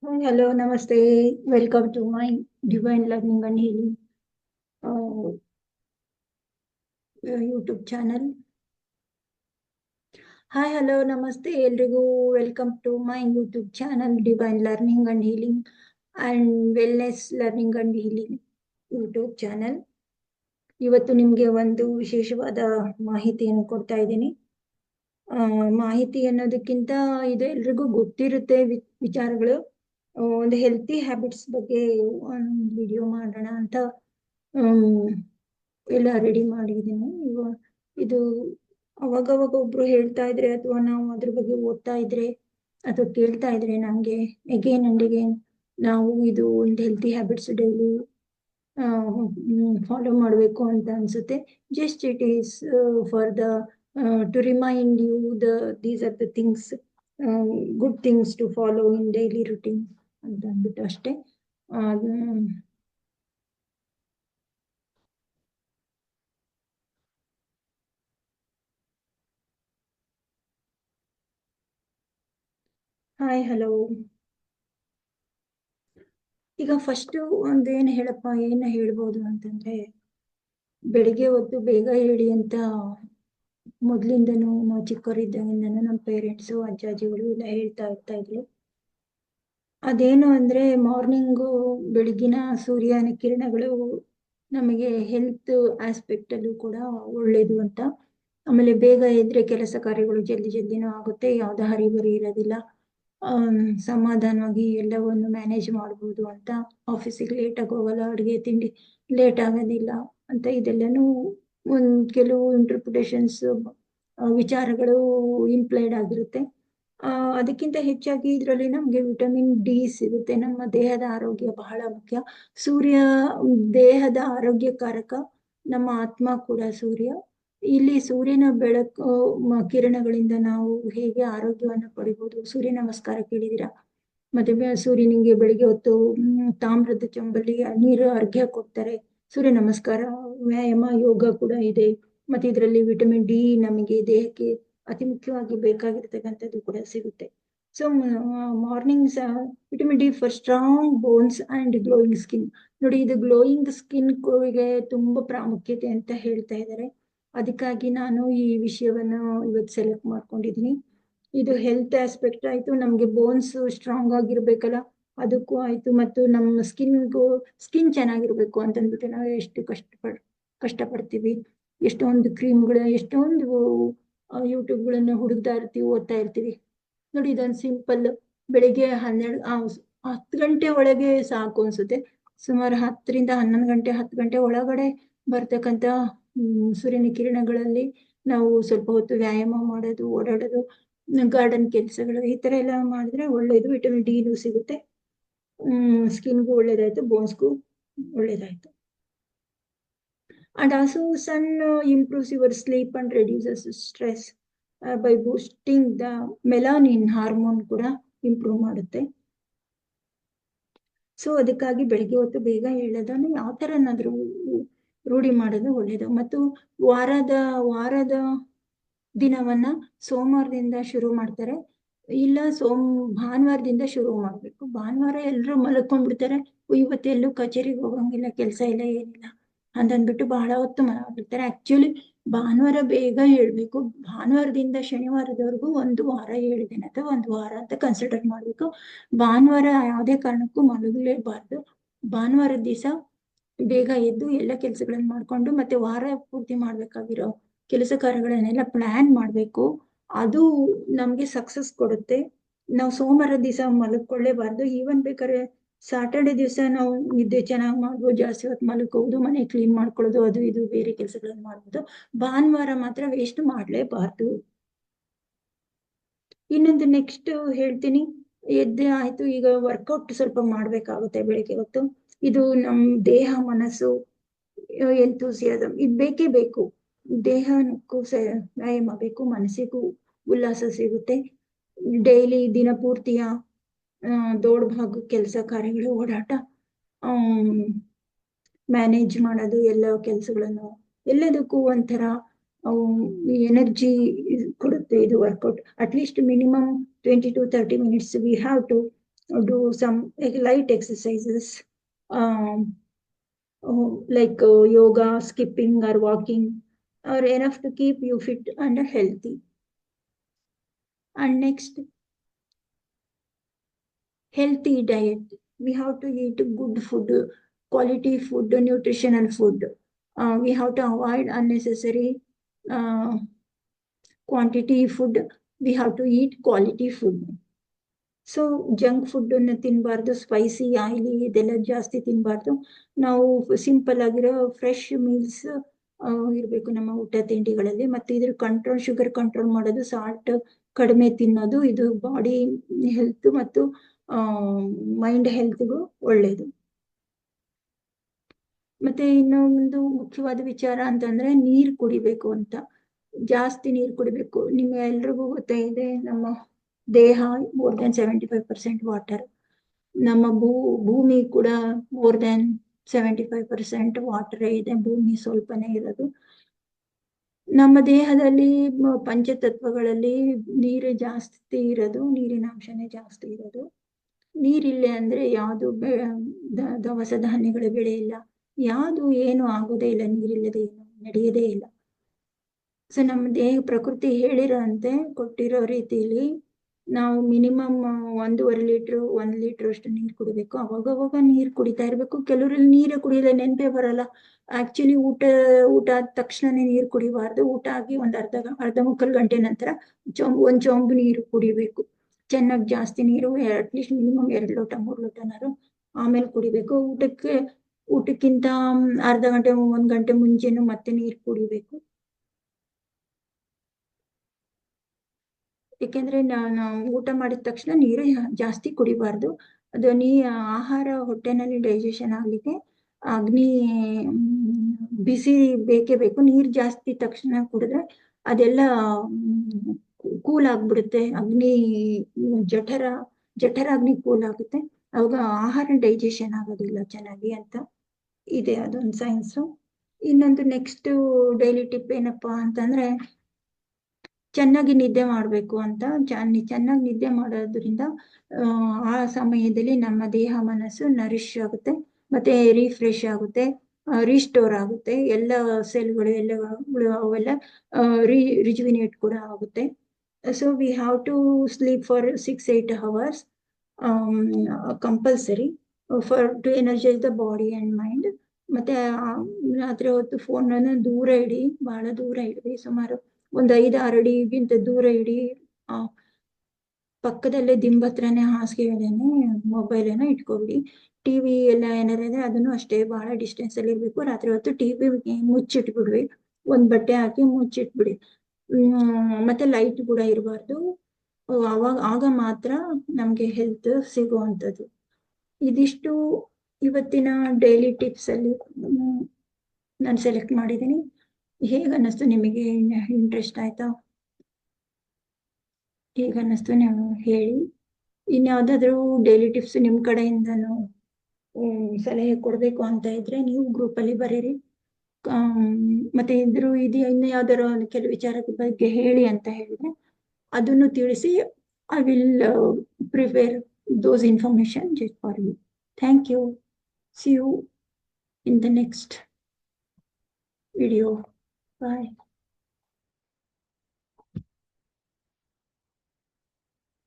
Hi, hello, namaste. Welcome to my Divine Learning and Healing YouTube channel. Hi hello ನಮಸ್ತೆ ಎಲ್ರಿಗೂ welcome to my YouTube channel divine learning and healing and wellness learning and healing YouTube channel. ಇವತ್ತು ನಿಮಗೆ ಒಂದು ವಿಶೇಷವಾದ ಮಾಹಿತಿಯನ್ನು ಕೊಡ್ತಾ ಇದ್ದೀನಿ. ಮಾಹಿತಿ ಅನ್ನೋದಕ್ಕಿಂತ ಇದು ಎಲ್ರಿಗೂ ಗೊತ್ತಿರುತ್ತೆ ವಿಚಾರಗಳು. ಒಂದು ಹೆಲ್ತಿ ಹ್ಯಾಬಿಟ್ಸ್ ಬಗ್ಗೆ ಒಂದು ವಿಡಿಯೋ ಮಾಡೋಣ ಅಂತ ಎಲ್ಲ ರೆಡಿ ಮಾಡಿದ್ದೀನಿ. ಇದು ಅವಾಗವಾಗ ಒಬ್ರು ಹೇಳ್ತಾ ಇದ್ರೆ ಅಥವಾ ನಾವು ಅದ್ರ ಬಗ್ಗೆ ಓದ್ತಾ ಇದ್ರೆ ಅಥವಾ ಕೇಳ್ತಾ ಇದ್ರೆ ನಮ್ಗೆ ಅಗೇನ್ ಅಂಡ್ ಅಗೇನ್ ನಾವು ಇದು ಒಂದು ಹೆಲ್ತಿ ಹ್ಯಾಬಿಟ್ಸ್ ಡೈಲಿ ಫಾಲೋ ಮಾಡಬೇಕು ಅಂತ ಅನ್ಸುತ್ತೆ. Just it is for the to remind you these are the things, good things to follow in daily routine ಅಂತ ಅಂದ್ಬಿಟ್ಟು ಅಷ್ಟೇ. Hi hello. ಈಗ ಫಸ್ಟ್ ಒಂದೇನು ಏನು ಹೇಳ್ಬೋದು ಅಂತಂದ್ರೆ, ಬೆಳಿಗ್ಗೆ ಹೊತ್ತು ಬೇಗ ಹೇಳಿ ಅಂತ ಮೊದ್ಲಿಂದನೂ ನಾವು ಚಿಕ್ಕವರಿದ್ದಾಗಿಂದನೂ ನಮ್ಮ ಪೇರೆಂಟ್ಸು ಅಜ್ಜಾಜಿಗಳು ಎಲ್ಲ ಹೇಳ್ತಾ ಇದ್ರು. ಅದೇನು ಅಂದ್ರೆ ಮಾರ್ನಿಂಗು ಬೆಳಗಿನ ಸೂರ್ಯನ ಕಿರಣಗಳು ನಮಗೆ ಹೆಲ್ತ್ ಆಸ್ಪೆಕ್ಟ್ ಅಲ್ಲೂ ಕೂಡ ಒಳ್ಳೇದು ಅಂತ. ಆಮೇಲೆ ಬೇಗ ಎದ್ರೆ ಕೆಲಸ ಕಾರ್ಯಗಳು ಜಲ್ದಿನೂ ಆಗುತ್ತೆ, ಯಾವ್ದು ಹರಿಬರಿ ಇರೋದಿಲ್ಲ, ಸಮಾಧಾನವಾಗಿ ಎಲ್ಲವನ್ನು ಮ್ಯಾನೇಜ್ ಮಾಡ್ಬೋದು ಅಂತ. ಆಫೀಸಿಗೆ ಲೇಟಾಗಿ ಹೋಗಲ್ಲ, ಅಡುಗೆ ತಿಂಡಿ ಲೇಟ್ ಆಗೋದಿಲ್ಲ ಅಂತ. ಇದೆಲ್ಲನೂ ಕೆಲವು ಇಂಟರ್ಪ್ರಿಟೇಷನ್ಸ್ ವಿಚಾರಗಳು ಇಂಪ್ಲೈಡ್ ಆಗಿರುತ್ತೆ. ಅದಕ್ಕಿಂತ ಹೆಚ್ಚಾಗಿ ಇದರಲ್ಲಿ ನಮಗೆ ವಿಟಮಿನ್ ಡಿ ಸಿಗುತ್ತೆ. ನಮ್ಮ ದೇಹದ ಆರೋಗ್ಯ ಬಹಳ ಮುಖ್ಯ. ಸೂರ್ಯ ದೇಹದ ಆರೋಗ್ಯಕಾರಕ, ನಮ್ಮ ಆತ್ಮ ಕೂಡ ಸೂರ್ಯ. ಇಲ್ಲಿ ಸೂರ್ಯನ ಬೆಳಕು ಕಿರಣಗಳಿಂದ ನಾವು ಹೇಗೆ ಆರೋಗ್ಯವನ್ನು ಪಡಿಬಹುದು. ಸೂರ್ಯ ನಮಸ್ಕಾರ ಕೇಳಿದಿರಾ? ಮತ್ತೆ ಸೂರ್ಯನಿಗೆ ಬೆಳಿಗ್ಗೆ ಹೊತ್ತು ತಾಮ್ರದ ಚೊಂಬಲ್ಲಿ ನೀರು ಅರ್ಘ್ಯ ಕೊಡ್ತಾರೆ. ಸೂರ್ಯ ನಮಸ್ಕಾರ, ವ್ಯಾಯಾಮ, ಯೋಗ ಕೂಡ ಇದೆ. ಮತ್ತೆ ಇದರಲ್ಲಿ ವಿಟಮಿನ್ ಡಿ ನಮಗೆ ದೇಹಕ್ಕೆ ಅತಿ ಮುಖ್ಯವಾಗಿ ಬೇಕಾಗಿರ್ತಕ್ಕಂಥದ್ದು ಕೂಡ ಸಿಗುತ್ತೆ. So mornings vitamin D for strong bones and glowing skin. ನೋಡಿ, ಇದು ಗ್ಲೋಯಿಂಗ್ ಸ್ಕಿನ್ ಗೆ ತುಂಬಾ ಪ್ರಾಮುಖ್ಯತೆ ಅಂತ ಹೇಳ್ತಾ ಇದ್ದಾರೆ. ಅದಕ್ಕಾಗಿ ನಾನು ಈ ವಿಷಯವನ್ನ ಇವತ್ತು ಸೆಲೆಕ್ಟ್ ಮಾಡ್ಕೊಂಡಿದ್ದೀನಿ. ಇದು ಹೆಲ್ತ್ ಆಸ್ಪೆಕ್ಟ್ ಆಯ್ತು, ನಮ್ಗೆ ಬೋನ್ಸ್ ಸ್ಟ್ರಾಂಗ್ ಆಗಿರ್ಬೇಕಲ್ಲ ಅದಕ್ಕೂ ಆಯ್ತು, ಮತ್ತು ನಮ್ಮ ಸ್ಕಿನ್ ಚೆನ್ನಾಗಿರ್ಬೇಕು ಅಂತಂದ್ಬಿಟ್ಟು ನಾವು ಎಷ್ಟು ಕಷ್ಟಪಡ್ತೀವಿ. ಎಷ್ಟೊಂದು ಕ್ರೀಮ್ಗಳು, ಎಷ್ಟೊಂದು ಯೂಟ್ಯೂಬ್ಗಳನ್ನ ಹುಡುಕ್ತಾ ಇರ್ತೀವಿ, ಓದ್ತಾ ಇರ್ತೀವಿ. ನೋಡಿ, ಇದೊಂದು ಸಿಂಪಲ್ ಬೆಳಿಗ್ಗೆ 10 ಗಂಟೆ ಒಳಗೆ ಸಾಕು ಅನ್ಸುತ್ತೆ. ಸುಮಾರು 10ರಿಂದ 11 ಗಂಟೆ, 10 ಗಂಟೆ ಒಳಗಡೆ ಬರ್ತಕ್ಕಂಥ ಸೂರ್ಯನ ಕಿರಣಗಳಲ್ಲಿ ನಾವು ಸ್ವಲ್ಪ ಹೊತ್ತು ವ್ಯಾಯಾಮ ಮಾಡೋದು, ಓಡಾಡೋದು, ಗಾರ್ಡನ್ ಕೆಲಸಗಳು, ಈ ತರ ಎಲ್ಲ ಮಾಡಿದ್ರೆ ಒಳ್ಳೇದು. ವಿಟಮಿನ್ ಡಿನೂ ಸಿಗುತ್ತೆ, ಸ್ಕಿನ್ಗೂ ಒಳ್ಳೇದಾಯ್ತು, ಬೋನ್ಸ್ಗೂ ಒಳ್ಳೇದಾಯ್ತು. And also sun improves your sleep and reduces stress by boosting the melanin hormone ಕೂಡ ಇಂಪ್ರೂವ್ ಮಾಡುತ್ತೆ. ಸೊ ಅದಕ್ಕಾಗಿ ಬೆಳಿಗ್ಗೆ ಹೊತ್ತು ಬೇಗ ಹೇಳೋದನ್ನು ಯಾವ ಥರನಾದ್ರೂ ರೂಢಿ ಮಾಡೋದು ಒಳ್ಳೇದು. ಮತ್ತು ವಾರದ ದಿನವನ್ನ ಸೋಮವಾರದಿಂದ ಶುರು ಮಾಡ್ತಾರೆ, ಇಲ್ಲ ಭಾನುವಾರದಿಂದ ಶುರು ಮಾಡ್ಬೇಕು. ಭಾನುವಾರ ಎಲ್ಲರೂ ಮಲ್ಕೊಂಡ್ಬಿಡ್ತಾರೆ, ಇವತ್ತು ಎಲ್ಲೂ ಕಚೇರಿಗೆ ಹೋಗಂಗಿಲ್ಲ, ಕೆಲಸ ಇಲ್ಲ, ಏನಿಲ್ಲ ಅಂತಂದ್ಬಿಟ್ಟು ಬಹಳ ಹೊತ್ತು ಮಲಗಿರ್ತಾರೆ. ಆಕ್ಚುಲಿ ಭಾನುವಾರ ಬೇಗ ಹೇಳ್ಬೇಕು. ಭಾನುವಾರದಿಂದ ಶನಿವಾರದವರೆಗೂ ಒಂದು ವಾರ ಹೇಳಿದ್ದೇನೆ, ಅಥವಾ ಒಂದು ವಾರ ಅಂತ ಕನ್ಸಿಡರ್ ಮಾಡ್ಬೇಕು. ಭಾನುವಾರ ಯಾವುದೇ ಕಾರಣಕ್ಕೂ ಮಲಗಲೇಬಾರ್ದು. ಭಾನುವಾರದ ದಿವಸ ಬೇಗ ಎದ್ದು ಎಲ್ಲ ಕೆಲಸಗಳನ್ನ ಮಾಡ್ಕೊಂಡು ಮತ್ತೆ ವಾರ ಪೂರ್ತಿ ಮಾಡ್ಬೇಕಾಗಿರೋ ಕೆಲಸ ಕಾರ್ಯಗಳನ್ನೆಲ್ಲ ಪ್ಲಾನ್ ಮಾಡ್ಬೇಕು. ಅದು ನಮ್ಗೆ ಸಕ್ಸಸ್ ಕೊಡುತ್ತೆ. ನಾವು ಸೋಮವಾರ ದಿವಸ ಮಲಗ್ಕೊಳ್ಳೇಬಾರ್ದು. ಈವನ್ ಬೇಕಾದ್ರೆ ಸಾಟರ್ಡೆ ದಿವಸ ನಾವು ನಿದ್ದೆ ಚೆನ್ನಾಗಿ ಮಾಡ್ಬೋದು, ಜಾಸ್ತಿ ಹೊತ್ತು ಮಲ್ಕೋಬಹುದು, ಮನೆ ಕ್ಲೀನ್ ಮಾಡ್ಕೊಳ್ಳೋದು, ಅದು ಇದು ಬೇರೆ ಕೆಲಸಗಳನ್ನ ಮಾಡ್ಬೋದು. ಭಾನುವಾರ ಮಾತ್ರ ವೇಸ್ಟ್ ಮಾಡ್ಲೇಬಾರ್ದು. ಇನ್ನೊಂದು ನೆಕ್ಸ್ಟ್ ಹೇಳ್ತೀನಿ. ಎದ್ದೆ ಆಯ್ತು, ಈಗ ವರ್ಕೌಟ್ ಸ್ವಲ್ಪ ಮಾಡ್ಬೇಕಾಗುತ್ತೆ ಬೆಳಿಗ್ಗೆ ಹೊತ್ತು. ಇದು ನಮ್ ದೇಹ, ಮನಸ್ಸು, ಎಂತೂಸಿಯಾಸಮ್ ಇದು ಬೇಕೇ ಬೇಕು. ದೇಹಕ್ಕೂ ವ್ಯಾಯಾಮ ಬೇಕು, ಮನಸ್ಸಿಗೂ ಉಲ್ಲಾಸ ಸಿಗುತ್ತೆ. ಡೈಲಿ ದಿನಪೂರ್ತಿಯ ದೊಡ್ಡ ಭಾಗ ಕೆಲಸ ಕಾರ್ಯಗಳು, ಓಡಾಟ, ಮ್ಯಾನೇಜ್ ಮಾಡೋದು, ಎಲ್ಲ ಕೆಲಸಗಳನ್ನು, ಎಲ್ಲದಕ್ಕೂ ಒಂಥರ ಎನರ್ಜಿ ಕೊಡುತ್ತೆ ಇದು workout. At least minimum 20 to 30 minutes we have to do some light exercises, like yoga, skipping, or walking, are enough to keep you fit and healthy. And next, healthy diet. We have to eat good food, quality food, nutritional food. We have to avoid unnecessary uh, quantity food. We have to eat quality food. So junk food ತಿನ್ನಬಾರ್ದು, spicy oily ಇದೆಲ್ಲ ಜಾಸ್ತಿ ತಿನ್ನಬಾರ್ದು. ನಾವು simple ಆಗಿರೋ fresh meals ಇರಬೇಕು ನಮ್ಮ ಊಟ ತಿಂಡಿಗಳಲ್ಲಿ. ಮತ್ತೆ ಇದ್ರ ಕಂಟ್ರೋಲ್, ಶುಗರ್ ಕಂಟ್ರೋಲ್ ಮಾಡೋದು, ಸಾಲ್ಟ್ ಕಡಿಮೆ ತಿನ್ನೋದು, ಇದು ಬಾಡಿ ಹೆಲ್ತ್ ಮತ್ತು ಮೈಂಡ್ ಹೆಲ್ತ್ಗೂ ಒಳ್ಳೇದು. ಮತ್ತೆ ಇನ್ನೊಂದು ಮುಖ್ಯವಾದ ವಿಚಾರ ಅಂತಂದ್ರೆ ನೀರ್ ಕುಡಿಬೇಕು ಅಂತ. ಜಾಸ್ತಿ ನೀರ್ ಕುಡಿಬೇಕು. ನಿಮ್ಗೆ ಎಲ್ರಿಗೂ ಗೊತ್ತೇ ಇದೆ, ನಮ್ಮ ದೇಹ ಮೋರ್ ದನ್ 75% ವಾಟರ್. ನಮ್ಮ ಭೂಮಿ ಕೂಡ ಮೋರ್ ದನ್ 75% ವಾಟರ್ ಇದೆ. ಭೂಮಿ ಸ್ವಲ್ಪನೇ ಇರೋದು. ನಮ್ಮ ದೇಹದಲ್ಲಿ ಪಂಚತತ್ವಗಳಲ್ಲಿ ನೀರು ಜಾಸ್ತಿ ಇರೋದು, ನೀರಿನ ಅಂಶನೇ ಜಾಸ್ತಿ ಇರೋದು. ನೀರಿಲ್ಲ ಅಂದ್ರೆ ಯಾವುದು ದವಸ ಧಾನ್ಯಗಳು ಬೆಳೆಯಿಲ್ಲ, ಯಾವುದು ಏನು ಆಗೋದೇ ಇಲ್ಲ. ನೀರಿಲ್ಲದೆ ಏನು ನಡೆಯೋದೇ ಇಲ್ಲ. ಸೊ ನಮ್ಮ ದೇಹ ಪ್ರಕೃತಿ ಹೇಳಿರೋಂತೆ, ಕೊಟ್ಟಿರೋ ರೀತಿಯಲ್ಲಿ ನಾವು ಮಿನಿಮಮ್ 1.5 ಲೀಟರ್ 1 ಲೀಟರ್ ಅಷ್ಟು ನೀರು ಕುಡಿಬೇಕು. ಅವಾಗವಾಗ ನೀರು ಕುಡಿತಾ ಇರ್ಬೇಕು. ಕೆಲವರಲ್ಲಿ ನೀರೇ ಕುಡಿಯಲ್ಲ, ನೆನಪೇ ಬರಲ್ಲ. ಆಕ್ಚುಲಿ ಊಟ ಆದ ತಕ್ಷಣನೇ ನೀರು ಕುಡಿಬಾರ್ದು. ಊಟ ಆಗಿ ಒಂದ್ ಅರ್ಧ ಮುಕ್ಕಾಲು ಗಂಟೆ ನಂತರ ಒಂದ್ ಚೊಂಬು ನೀರು ಕುಡಿಬೇಕು. ಚೆನ್ನಾಗಿ ಜಾಸ್ತಿ ನೀರು, ಅಟ್ಲೀಸ್ಟ್ ಮಿನಿಮಮ್ 2 ಲೋಟ 3 ಲೋಟನಾರು ಆಮೇಲೆ ಕುಡಿಬೇಕು. ಊಟಕ್ಕಿಂತ ಅರ್ಧ ಗಂಟೆ 1 ಗಂಟೆ ಮುಂಚೆನೂ ಮತ್ತೆ ನೀರು ಕುಡಿಬೇಕು. ಯಾಕೆಂದ್ರೆ ನಾವು ಊಟ ಮಾಡಿದ ತಕ್ಷಣ ನೀರು ಜಾಸ್ತಿ ಕುಡಿಬಾರ್ದು. ಅದು ಆಹಾರ ಹೊಟ್ಟೆನಲ್ಲಿ ಡೈಜೆಷನ್ ಆಗ್ಲಿಕ್ಕೆ ಅಗ್ನಿ ಬಿಸಿ ಬೇಕೇ ಬೇಕು. ನೀರ್ ಜಾಸ್ತಿ ತಕ್ಷಣ ಕುಡಿದ್ರೆ ಅದೆಲ್ಲ ಕೂಲ್ ಆಗ್ಬಿಡುತ್ತೆ. ಜಠರ ಅಗ್ನಿ ಕೂಲ್ ಆಗುತ್ತೆ. ಅವಾಗ ಆಹಾರ ಡೈಜೆಷನ್ ಆಗೋದಿಲ್ಲ ಚೆನ್ನಾಗಿ ಅಂತ ಇದೆ. ಅದೊಂದು ಸೈನ್ಸ್. ಇನ್ನೊಂದು ನೆಕ್ಸ್ಟ್ ಡೈಲಿ ಟಿಪ್ ಏನಪ್ಪಾ ಅಂತಂದ್ರೆ, ಚೆನ್ನಾಗಿ ನಿದ್ದೆ ಮಾಡಬೇಕು ಅಂತ. ಚೆನ್ನಾಗಿ ನಿದ್ದೆ ಮಾಡೋದ್ರಿಂದ ಆ ಸಮಯದಲ್ಲಿ ನಮ್ಮ ದೇಹ ಮನಸ್ಸು ನರಿಶ್ ಆಗುತ್ತೆ, ಮತ್ತೆ ರಿಫ್ರೆಶ್ ಆಗುತ್ತೆ, ರಿಸ್ಟೋರ್ ಆಗುತ್ತೆ. ಎಲ್ಲ ಸೆಲ್ಗಳು ಅವೆಲ್ಲ ರಿಜುವಿನೇಟ್ ಕೂಡ ಆಗುತ್ತೆ. So we have to sleep for 6-8 hours compulsory for to energise the body and mind. ಮತ್ತೆ ರಾತ್ರಿ ಹೊತ್ತು ಫೋನ್ ದೂರ ಇಡಿ, ಬಹಳ ದೂರ ಇಡಿ. ಸುಮಾರು 1-5-6 ಅಡಿಗಿಂತ ದೂರ ಇಡಿ. ಪಕ್ಕದಲ್ಲೇ ದಿಂಬತ್ರನೇ ಹಾಸಿಗೆಯಲ್ಲೇನೆ ಮೊಬೈಲ್ ಇಟ್ಕೊಬಿಡಿ. ಟಿವಿ ಎಲ್ಲ ಏನಾರ ಇದೆ ಅದನ್ನು ಅಷ್ಟೇ ಬಹಳ ಡಿಸ್ಟೆನ್ಸ್ ಅಲ್ಲಿ ಇರ್ಬೇಕು. ರಾತ್ರಿ ಹೊತ್ತು ಟಿವಿ ಮುಚ್ಚಿಟ್ಬಿಡ್ರಿ, ಒಂದ್ ಬಟ್ಟೆ ಹಾಕಿ ಮುಚ್ಚಿಟ್ಬಿಡಿ. ಮತ್ತೆ ಲೈಟ್ ಕೂಡ ಇರಬಾರ್ದು. ಆಗ ಮಾತ್ರ ನಮ್ಗೆ ಹೆಲ್ತ್ ಸಿಗುವಂಥದ್ದು. ಇದಿಷ್ಟು ಇವತ್ತಿನ ಡೈಲಿ ಟಿಪ್ಸ್ ಅಲ್ಲಿ ನಾನು ಸೆಲೆಕ್ಟ್ ಮಾಡಿದ್ದೀನಿ. ಹೇಗ ಅನ್ನಿಸ್ತು ನಿಮಗೆ? ಇಂಟ್ರೆಸ್ಟ್ ಆಯ್ತಾ? ಹೇಗ ಅನ್ನಿಸ್ತು ನೀವು ಹೇಳಿ. ಇನ್ಯಾವುದಾದ್ರೂ ಡೈಲಿ ಟಿಪ್ಸ್ ನಿಮ್ ಕಡೆಯಿಂದನು ಸಲಹೆ ಕೊಡ್ಬೇಕು ಅಂತ ಇದ್ರೆ ನೀವು ಗ್ರೂಪ್ ಅಲ್ಲಿ ಬರೀರಿ. ಮತ್ತೆ ಇನ್ನು ಯಾವ್ದಾರು ಕೆಲವು ವಿಚಾರದ ಬಗ್ಗೆ ಹೇಳಿ ಅಂತ ಹೇಳಿದ್ರೆ ಅದನ್ನು ತಿಳಿಸಿ. I will prepare those information just for you. Thank you. See you in the next video. Bye.